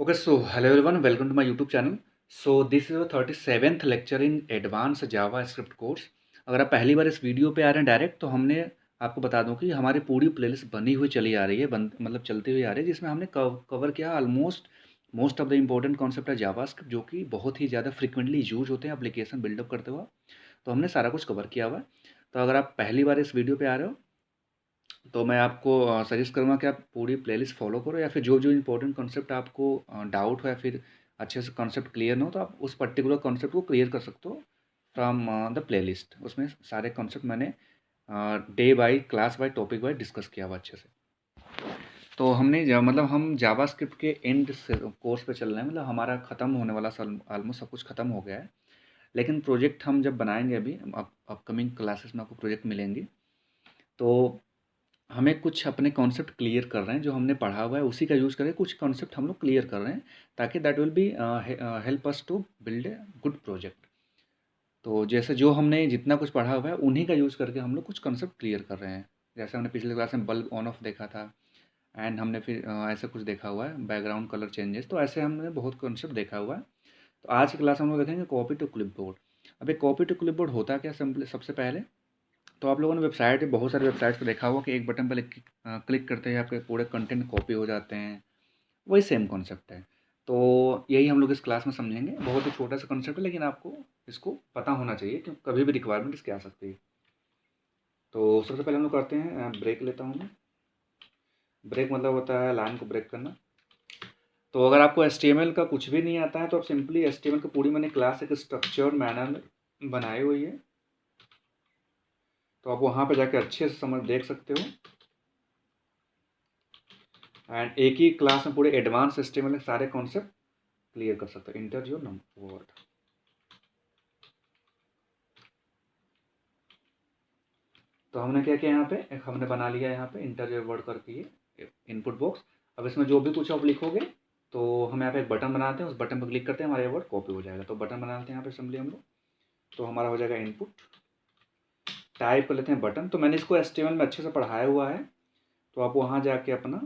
Okay, so hello everyone, welcome to my YouTube channel. So this is a 37th lecture in Advanced JavaScript course. अगर आप पहली बार इस video पे आ रहे हैं डायरेक्ट, तो हमने आपको बता दूं कि हमारी पूरी प्लेलिस्ट बनी हुई चली आ रही है, मतलब चलती हुई आ रही है, जिसमें हमने कवर किया almost most of the important concept है जावास्क्रिप्ट, जो कि बहुत ही ज़्यादा फ्रिक्वेंटली यूज होते हैं एप्लीकेशन बिल्डअप करते हुए। तो हमने सारा कुछ कवर किया हुआ है। तो अगर आप पहली बार इस वीडियो पे आ रहे हो, तो मैं आपको सजेस्ट करूँगा कि आप पूरी प्लेलिस्ट फॉलो करो, या फिर जो जो इम्पोर्टेंट कॉन्सेप्ट आपको डाउट हो या फिर अच्छे से कॉन्सेप्ट क्लियर ना हो, तो आप उस पर्टिकुलर कॉन्सेप्ट को क्लियर कर सकते हो फ्रॉम द प्लेलिस्ट। उसमें सारे कॉन्सेप्ट मैंने day by class by topic wise discuss किया हुआ अच्छे से। तो हमने मतलब हम जावास्क्रिप्ट के एंड से कोर्स पे चल रहे हैं, मतलब हमारा ख़त्म होने वाला ऑलमोस्ट सब कुछ ख़त्म हो गया है। लेकिन प्रोजेक्ट हम जब बनाएंगे अभी अपकमिंग क्लासेस में आपको प्रोजेक्ट मिलेंगी, तो हमें कुछ अपने कॉन्सेप्ट क्लियर कर रहे हैं, जो हमने पढ़ा हुआ है उसी का यूज़ करके कुछ कॉन्सेप्ट हम लोग क्लियर कर रहे हैं, ताकि that will be help us to build a good project. तो जैसे जो हमने जितना कुछ पढ़ा हुआ है उन्हीं का यूज़ करके हम लोग कुछ कॉन्सेप्ट क्लियर कर रहे हैं। जैसे हमने पिछले क्लास में बल्ब ऑन ऑफ देखा था, एंड हमने फिर ऐसा कुछ देखा हुआ है बैकग्राउंड कलर चेंजेस, तो ऐसे हमने बहुत कॉन्सेप्ट देखा हुआ है। तो आज की क्लास हम लोग देखेंगे कॉपी टू क्लिपबोर्ड। अब एक कॉपी टू क्लिपबोर्ड होता क्या, सिंपली सबसे पहले तो आप लोगों ने वेबसाइट बहुत सारे वेबसाइट्स पे देखा होगा कि एक बटन पर क्लिक करते ही आपके पूरे कंटेंट कॉपी हो जाते हैं। वही सेम कॉन्सेप्ट है। तो यही हम लोग इस क्लास में समझेंगे। बहुत ही छोटा सा कॉन्सेप्ट है, लेकिन आपको इसको पता होना चाहिए क्योंकि कभी भी रिक्वायरमेंट इसकी आ सकती है। तो सबसे पहले हम लोग करते हैं, ब्रेक लेता हूँ मैं। ब्रेक मतलब होता है लाइन को ब्रेक करना। तो अगर आपको HTML का कुछ भी नहीं आता है, तो आप सिंपली HTML की पूरी मैंने क्लास एक स्ट्रक्चर्ड मैनर में बनाई हुई है, तो आप वहाँ पे जाके अच्छे से समझ देख सकते हो। एंड एक ही क्लास में पूरे एडवांस HTML के सारे कॉन्सेप्ट क्लियर कर सकते हो। Inter your number word. तो हमने क्या किया, यहाँ पे एक हमने बना लिया यहाँ पे इंटर योर वर्ड करके ये इनपुट बॉक्स। अब इसमें जो भी कुछ आप लिखोगे, तो हम यहाँ पे एक बटन बनाते हैं, उस बटन पर क्लिक करते हैं, हमारा ये वर्ड कॉपी हो जाएगा। तो बटन बनाते हैं यहाँ पे सिंपली हम लोग, तो हमारा हो जाएगा इनपुट। टाइप कर लेते हैं बटन। तो मैंने इसको HTML में अच्छे से पढ़ाया हुआ है, तो आप वहाँ जाके अपना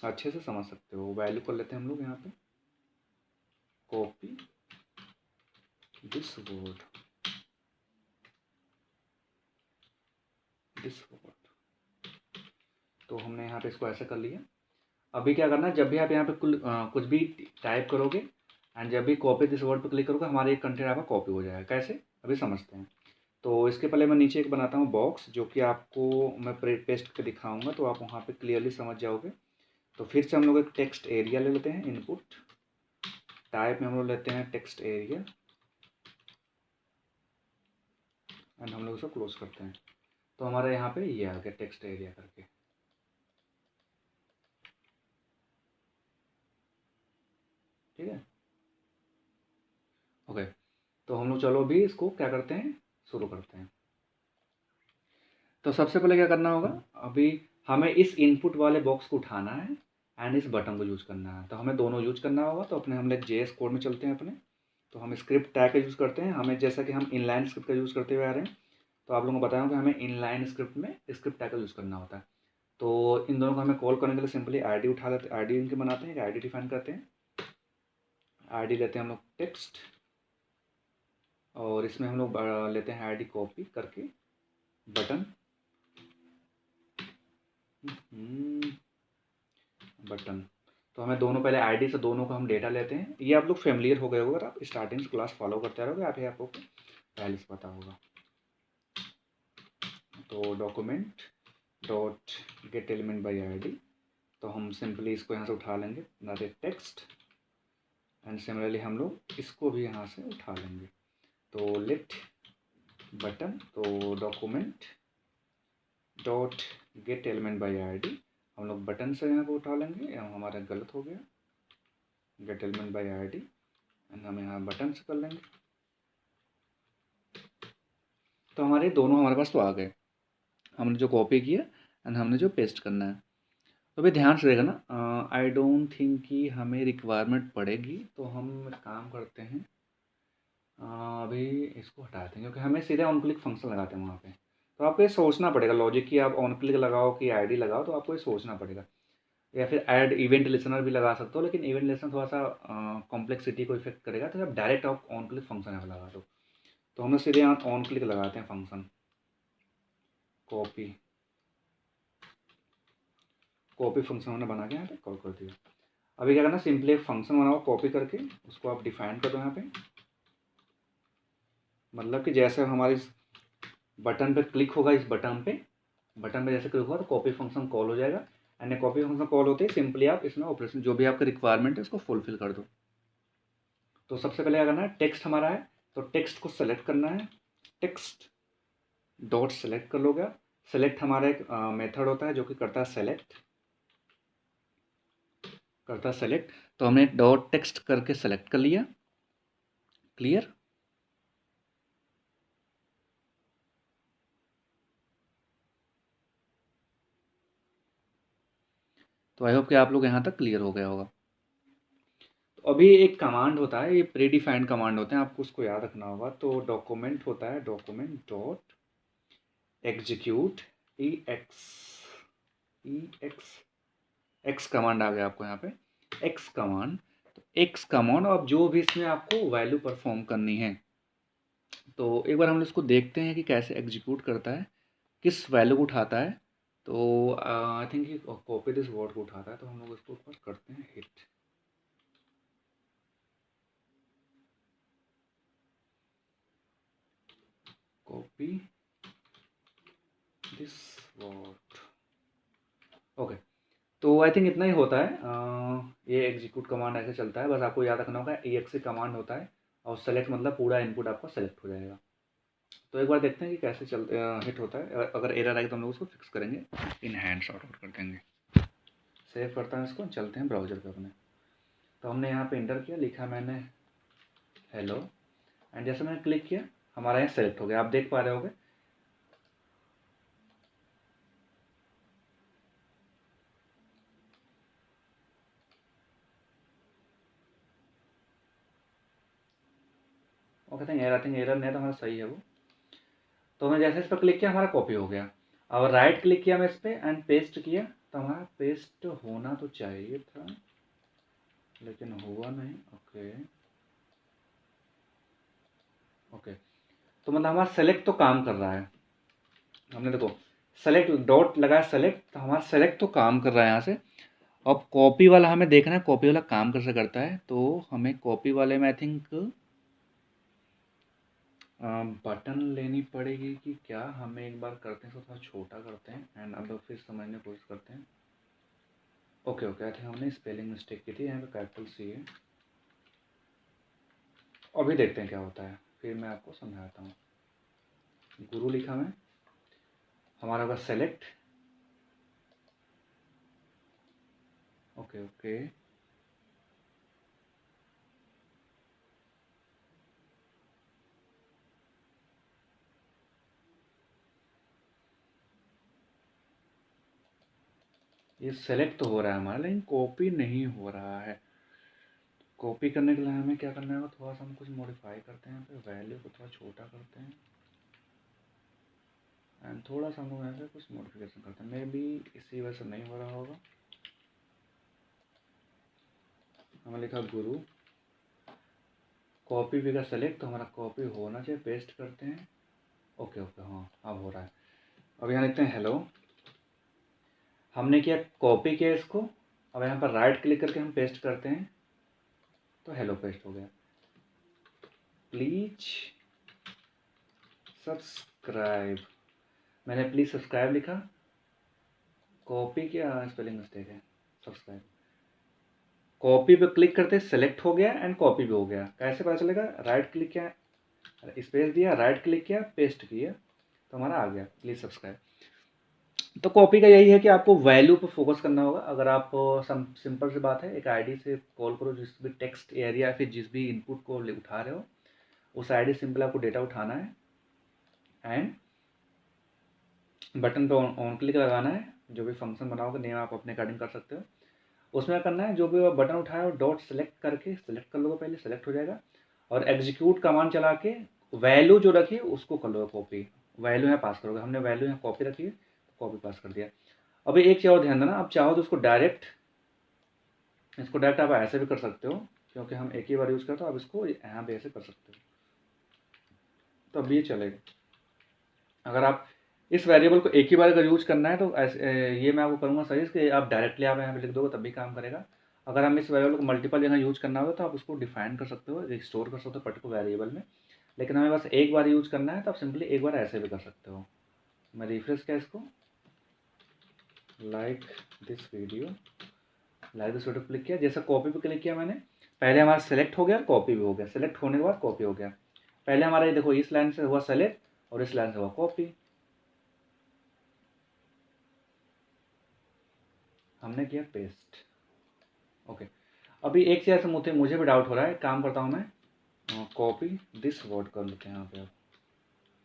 अच्छे से समझ सकते हो। वैल्यू कर लेते हैं हम लोग यहाँ पे, copy this word, this word. तो हमने यहाँ पे इसको ऐसे कर लिया। अभी क्या करना है, जब भी आप यहाँ पे कुछ भी टाइप करोगे एंड जब भी कॉपी दिस वर्ड पे क्लिक करोगे, हमारे एक कंटेंट आपका कॉपी हो जाएगा। कैसे, अभी समझते हैं। तो इसके पहले मैं नीचे एक बनाता हूँ बॉक्स, जो कि आपको मैं पेस्ट करके दिखाऊंगा, तो आप वहाँ पे क्लियरली समझ जाओगे। तो फिर से हम लोग एक टेक्स्ट एरिया ले लेते हैं। इनपुट टाइप में हम लोग लेते हैं टेक्स्ट एरिया, एंड हम लोग इसको क्लोज करते हैं। तो हमारे यहाँ पे ये आ गया टेक्स्ट एरिया करके। ठीक है, ओके। तो हम लोग चलो अभी इसको क्या करते हैं, शुरू करते हैं। तो सबसे पहले क्या करना होगा, अभी हमें इस इनपुट वाले बॉक्स को उठाना है एंड इस बटन को यूज करना है। तो हमें दोनों यूज करना होगा। तो अपने हम लोग JS कोड में चलते हैं अपने। तो हम स्क्रिप्ट टैग का यूज़ करते हैं, हमें जैसा कि हम इनलाइन स्क्रिप्ट का यूज़ करते हुए आ रहे हैं। तो आप लोगों को बताया कि हमें इनलाइन स्क्रिप्ट में स्क्रिप्ट टैग का यूज़ करना होता है। तो इन दोनों को हमें कॉल करने के लिए सिंपली ID उठा लेते हैं, ID इनके बनाते हैं, ID डिफाइन करते हैं। ID लेते हैं हम लोग टेक्स्ट, और इसमें हम लोग लेते हैं ID कॉपी करके बटन, बटन। तो हमें दोनों पहले ID से दोनों का हम डेटा लेते हैं। ये आप लोग फेमिलियर हो गए होगा, अगर आप स्टार्टिंग से क्लास फॉलो करते रहोगे, आप ये आपको पहले से पता होगा। तो document dot gate element by ID, तो हम सिंपली इसको यहाँ से उठा लेंगे नारे टेक्स्ट, एंड सिमिलरली हम लोग इसको भी यहाँ से उठा लेंगे। तो लेट बटन, तो document dot gate element by ID, हम लोग बटन से यहाँ को उठा लेंगे, यहाँ हमारा गलत हो गया, gate element by ID, and हम यहाँ बटन से कर लेंगे। तो हमारे दोनों हमारे पास तो आ गए, हमने जो कॉपी किया एंड हमने जो पेस्ट करना है। तो भाई ध्यान से देखना, आई डोंट थिंक कि हमें रिक्वायरमेंट पड़ेगी, तो हम काम करते हैं, अभी इसको हटाते हैं, क्योंकि हमें सीधे ऑन क्लिक फंक्शन लगाते हैं वहाँ पे। तो आपको ये सोचना पड़ेगा लॉजिक कि आप ऑन क्लिक लगाओ कि ID लगाओ, तो आपको ये सोचना पड़ेगा। या फिर ऐड इवेंट लिसनर भी लगा सकते हो, लेकिन इवेंट लिसनर थोड़ा सा कॉम्प्लेक्सिटी को इफेक्ट करेगा, तो आप डायरेक्ट आप ऑन क्लिक फंक्शन यहाँ लगा दो। तो हम लोग सीधे यहाँ ऑन क्लिक लगाते हैं फंक्शन, कॉपी फंक्शन हमने बना के यहाँ पे कॉल कर दिया। अभी क्या करना, सिंपली एक फंक्शन बनाओ कॉपी करके, उसको आप डिफाइन कर दो यहाँ पे। मतलब कि जैसे हमारे इस बटन पे क्लिक होगा, इस बटन पे जैसे क्लिक होगा तो कॉपी फंक्शन कॉल हो जाएगा। एंड कॉपी फंक्शन कॉल होते ही सिंपली आप इसमें ऑपरेशन जो भी आपका रिक्वायरमेंट है उसको फुलफिल कर दो। तो सबसे पहले क्या करना है, टेक्स्ट हमारा है तो टेक्स्ट को सेलेक्ट करना है, टेक्स्ट डॉट सेलेक्ट कर लोगे। सेलेक्ट हमारा एक मेथड होता है जो कि करता है सेलेक्ट, तो हमने डॉट टेक्स्ट करके सेलेक्ट कर लिया। क्लियर। तो आई होप कि आप लोग यहाँ तक क्लियर हो गया होगा। तो अभी एक कमांड होता है, ये प्री डिफाइंड कमांड होते हैं, आपको उसको याद रखना होगा। तो डॉक्यूमेंट होता है, document dot execute X command आ गया आपको यहाँ पे, एक्स कमांड। तो एक्स कमांड, अब जो भी इसमें आपको वैल्यू परफॉर्म करनी है, तो एक बार हम इसको देखते हैं कि कैसे एग्जीक्यूट करता है, किस वैल्यू को उठाता है। तो I think copy this word को उठाता है, तो हम लोग इसको ऊपर करते हैं hit. Copy this word, okay. तो आई थिंक इतना ही होता है। ये एग्जीक्यूट कमांड ऐसे चलता है, बस आपको याद रखना होगा exe कमांड होता है, और सेलेक्ट मतलब पूरा इनपुट आपका सेलेक्ट हो जाएगा। तो एक बार देखते हैं कि कैसे हिट होता है। अगर एरर आएगी तो हम लोग उसको फिक्स करेंगे, इन हैंड सॉर्ट आउट कर देंगे। सेव करता है इसको, चलते हैं ब्राउजर पे अपने। तो हमने यहाँ पे इंटर किया, लिखा मैंने हेलो, एंड जैसे मैंने क्लिक किया हमारा यहाँ सेलेक्ट हो गया, आप देख पा रहे होगे। ओके, आई थिंक एरर नहीं है, तो हमारा सही है वो। तो मैं जैसे इस पर क्लिक किया हमारा कॉपी हो गया। और राइट क्लिक किया मैं इस पर एंड पेस्ट किया, तो हमारा पेस्ट होना तो चाहिए था लेकिन हुआ नहीं। ओके ओके, तो मतलब हमारा सेलेक्ट तो काम कर रहा है। हमने देखो सेलेक्ट डॉट लगाया सेलेक्ट, तो हमारा सेलेक्ट तो काम कर रहा है यहाँ से। अब कॉपी वाला हमें देखना है, कॉपी वाला काम कैसे करता है। तो हमें कॉपी वाले में आई थिंक बटन लेनी पड़ेगी कि क्या, हमें एक बार करते हैं, थोड़ा छोटा करते हैं एंड अब फिर समझने की कोशिश करते हैं। ओके ओके, आई थिंक हमने स्पेलिंग मिस्टेक की थी, यहाँ पे कैपिटल सी है। अभी देखते हैं क्या होता है, फिर मैं आपको समझाता हूँ। गुरु लिखा मैं, हमारा होगा सेलेक्ट। ओके ओके, ये सेलेक्ट तो हो रहा है हमारा, लेकिन कॉपी नहीं हो रहा है। कॉपी करने के लिए हमें क्या करना है, थोड़ा सा हम कुछ मॉडिफाई करते हैं, यहाँ पे वैल्यू को थोड़ा छोटा करते हैं एंड थोड़ा सा हम लोग यहाँ पे कुछ मॉडिफिकेशन करते हैं। मे बी इसी वजह से नहीं हो रहा होगा। हमें लिखा गुरु, कॉपी भी का सेलेक्ट, तो हमारा कॉपी होना चाहिए, पेस्ट करते हैं। ओके ओके, हाँ अब हो रहा है। अब यहाँ लिखते हैं हेलो, हमने किया कॉपी किया इसको। अब यहाँ पर राइट क्लिक करके हम पेस्ट करते हैं, तो हेलो पेस्ट हो गया। प्लीज सब्सक्राइब, मैंने प्लीज सब्सक्राइब लिखा, कॉपी किया, स्पेलिंग मिस्टेक है, सब्सक्राइब। कॉपी पे क्लिक करते सेलेक्ट हो गया एंड कॉपी भी हो गया। कैसे पता चलेगा, राइट क्लिक किया, स्पेस दिया, राइट क्लिक किया, पेस्ट किया, तो हमारा आ गया प्लीज सब्सक्राइब। तो कॉपी का यही है कि आपको वैल्यू पर फोकस करना होगा। अगर आप सिंपल सी बात है, एक आईडी से कॉल करो, जिस भी टेक्स्ट एरिया फिर जिस भी इनपुट को उठा रहे हो, उस आईडी सिंपल आपको डेटा उठाना है एंड बटन पे ऑन क्लिक लगाना है। जो भी फंक्शन बनाओगे नेम आप अपने अकॉर्डिंग कर सकते हो। उसमें करना है, जो भी बटन उठाया हो डॉट सेलेक्ट करके सेलेक्ट कर लोगे, पहले सेलेक्ट हो जाएगा। और एग्जीक्यूट कमांड चला के वैल्यू जो रखी है उसको कर लोगे कॉपी, वैल्यू यहाँ पास करोगे। हमने वैल्यू यहाँ कॉपी रखी है, कॉपी पास कर दिया। अभी एक चीज़ और ध्यान देना, आप चाहो तो उसको डायरेक्ट इसको डायरेक्ट आप ऐसे भी कर सकते हो, क्योंकि हम एक ही बार यूज़ करते हो, आप इसको यहाँ पे ऐसे कर सकते हो, तो अब ये चलेगा। अगर आप इस वेरिएबल को एक ही बार अगर यूज़ करना है तो ऐसे ये मैं आपको करूँगा सजेस्ट कि आप डायरेक्टली आप यहाँ पे लिख दोगे तब भी काम करेगा। अगर हम इस वेरिएबल को मल्टीपल जगह यूज़ करना होगा तो आप उसको डिफाइन कर सकते हो, स्टोर कर सकते हो पर्टिकुलर वेरिएबल में। लेकिन हमें बस एक बार यूज़ करना है तो आप सिंपली एक बार ऐसे भी कर सकते हो। मैं रिफ्रेश किया इसको, लाइक दिस वीडियो क्लिक किया, जैसा कॉपी पे क्लिक किया मैंने, पहले हमारा सेलेक्ट हो गया, कॉपी भी हो गया, सेलेक्ट होने के बाद कॉपी हो गया। पहले हमारा ये देखो इस लाइन से हुआ सेलेक्ट और इस लाइन से हुआ कॉपी, हमने किया पेस्ट। ओके, अभी एक चीज़ ऐसा मुझे भी डाउट हो रहा है, काम करता हूँ मैं, कॉपी दिस वर्ड कर लेते हैं यहाँ पे।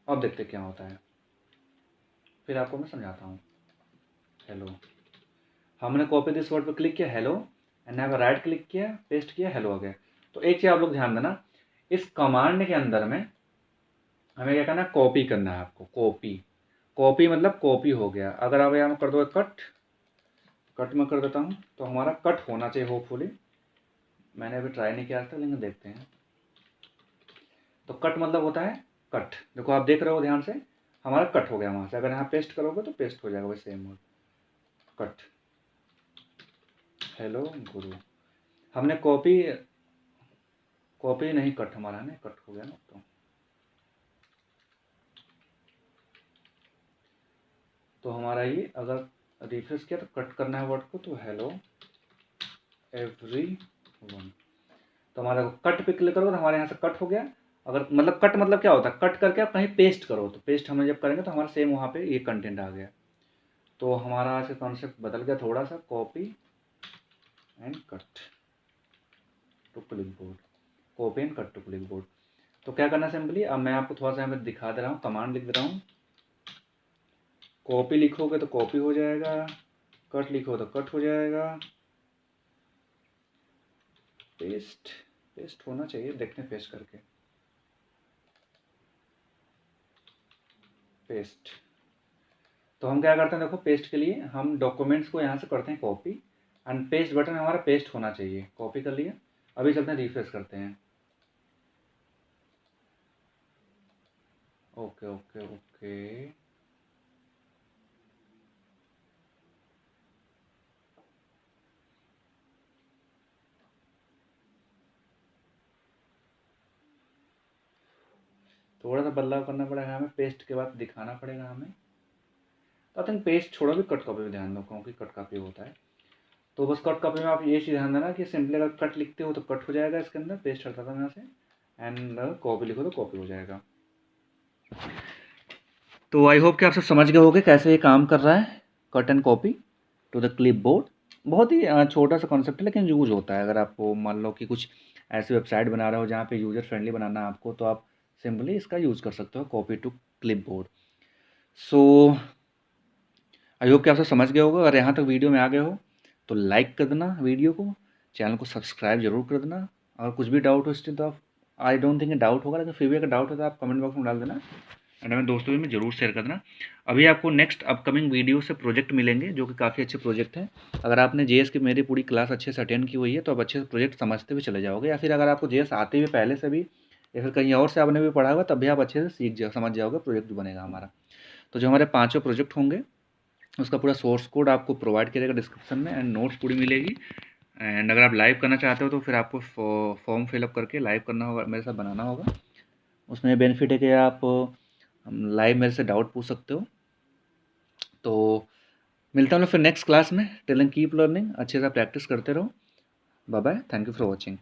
अब देखते क्या होता है, फिर आपको मैं समझाता हूँ। हेलो, हमने कॉपी दिस वर्ड पर क्लिक किया हेलो, एंड यहाँ पर राइट क्लिक किया, पेस्ट किया, हेलो आ गया। तो एक चीज़ आप लोग ध्यान देना, इस कमांड के अंदर में हमें क्या करना है, कॉपी करना है आपको। कॉपी, कॉपी मतलब कॉपी हो गया। अगर आप यहाँ कर दो कट, कट में कर देता हूँ तो हमारा कट होना चाहिए होपफुली। मैंने अभी ट्राई नहीं किया था लेकिन देखते हैं। तो कट मतलब होता है कट, देखो आप देख रहे हो ध्यान से, हमारा कट हो गया वहाँ से। अगर यहाँ पेस्ट करोगे तो पेस्ट हो जाएगा वही सेम वर्ड, कट। हेलो गुरु, हमने कॉपी, कॉपी नहीं कट हमारा नहीं, कट हो गया ना। तो हमारा ये अगर रिफ्रेश किया तो कट करना है वर्ड को, तो हेलो एवरीवन। तो हमारा कट पे क्लिक करोगे तो हमारे यहाँ से कट हो गया। अगर मतलब कट मतलब क्या होता है, कट करके आप कहीं पेस्ट करो, तो पेस्ट हम जब करेंगे तो हमारा सेम वहाँ पे ये कंटेंट आ गया। तो हमारा आज का कॉन्सेप्ट बदल गया थोड़ा सा, copy and cut to clipboard, copy and cut to clipboard. तो क्या करना सिंपली, अब मैं आपको थोड़ा सा यहाँ पे दिखा दे रहा हूँ, कमांड लिख दे रहा हूँ। कॉपी लिखोगे तो कॉपी हो जाएगा, कट लिखो तो कट हो जाएगा, पेस्ट, पेस्ट होना चाहिए, देखते हैं पेस्ट करके, पेस्ट। तो हम क्या करते हैं, देखो पेस्ट के लिए हम डॉक्यूमेंट्स को यहाँ से करते हैं कॉपी, एंड पेस्ट बटन हमारा पेस्ट होना चाहिए। कॉपी कर लिया, अभी चलते हैं रिफ्रेश करते हैं। ओके ओके ओके, थोड़ा सा बदलाव करना पड़ेगा हमें, पेस्ट के बाद दिखाना पड़ेगा हमें। तो आई थिंक पेस्ट छोड़ो, भी कट कॉपी में ध्यान दो, क्योंकि कट कॉपी होता है। तो बस कट कॉपी में आप ये चीज़ ध्यान देना कि सिंपली अगर कट लिखते हो तो कट हो जाएगा इसके अंदर, पेस्ट हटा था यहाँ से, एंड कॉपी लिखो तो कॉपी हो जाएगा। तो आई होप कि आप सब समझ गए होंगे कैसे ये काम कर रहा है, cut and copy to the clipboard. बहुत ही छोटा सा कॉन्सेप्ट है लेकिन यूज़ होता है। अगर आपको मान लो कि कुछ ऐसी वेबसाइट बना रहे हो जहाँ पे यूज़र फ्रेंडली बनाना है आपको, तो आप सिंपली इसका यूज़ कर सकते हो, copy to clipboard. So I hope कि आप सब समझ गए होगा। अगर यहाँ तक वीडियो में आ गए हो तो लाइक कर देना वीडियो को, चैनल को सब्सक्राइब जरूर कर देना। अगर कुछ भी डाउट हो इस तो आप, आई डोंट थिंक डाउट होगा, लेकिन फिर भी अगर डाउट हो तो आप कमेंट बॉक्स में डाल देना, एंड हमें दोस्तों में जरूर शेयर कर देना। अभी आपको नेक्स्ट अपकमिंग वीडियो से प्रोजेक्ट मिलेंगे जो कि काफ़ी अच्छे प्रोजेक्ट हैं। अगर आपने जेएस की मेरी पूरी क्लास अच्छे से अटेंड की हुई है तो आप अच्छे से प्रोजेक्ट समझते हुए चले जाओगे, या फिर अगर आपको जेएस आते हुए पहले से भी या फिर कहीं और से आपने भी पढ़ा होगा तब भी आप अच्छे से समझ जाओगे, प्रोजेक्ट जो बनेगा हमारा। तो जो हमारे 5 प्रोजेक्ट होंगे उसका पूरा सोर्स कोड आपको प्रोवाइड करेगा डिस्क्रिप्शन में, एंड नोट्स पूरी मिलेगी। एंड अगर आप लाइव करना चाहते हो तो फिर आपको फॉर्म फिलअप करके लाइव करना होगा, मेरे साथ बनाना होगा। उसमें बेनिफिट है कि आप लाइव मेरे से डाउट पूछ सकते हो। तो मिलता हूँ फिर नेक्स्ट क्लास में। टिल देन कीप लर्निंग, अच्छे से प्रैक्टिस करते रहो। Bye bye, thank you for watching.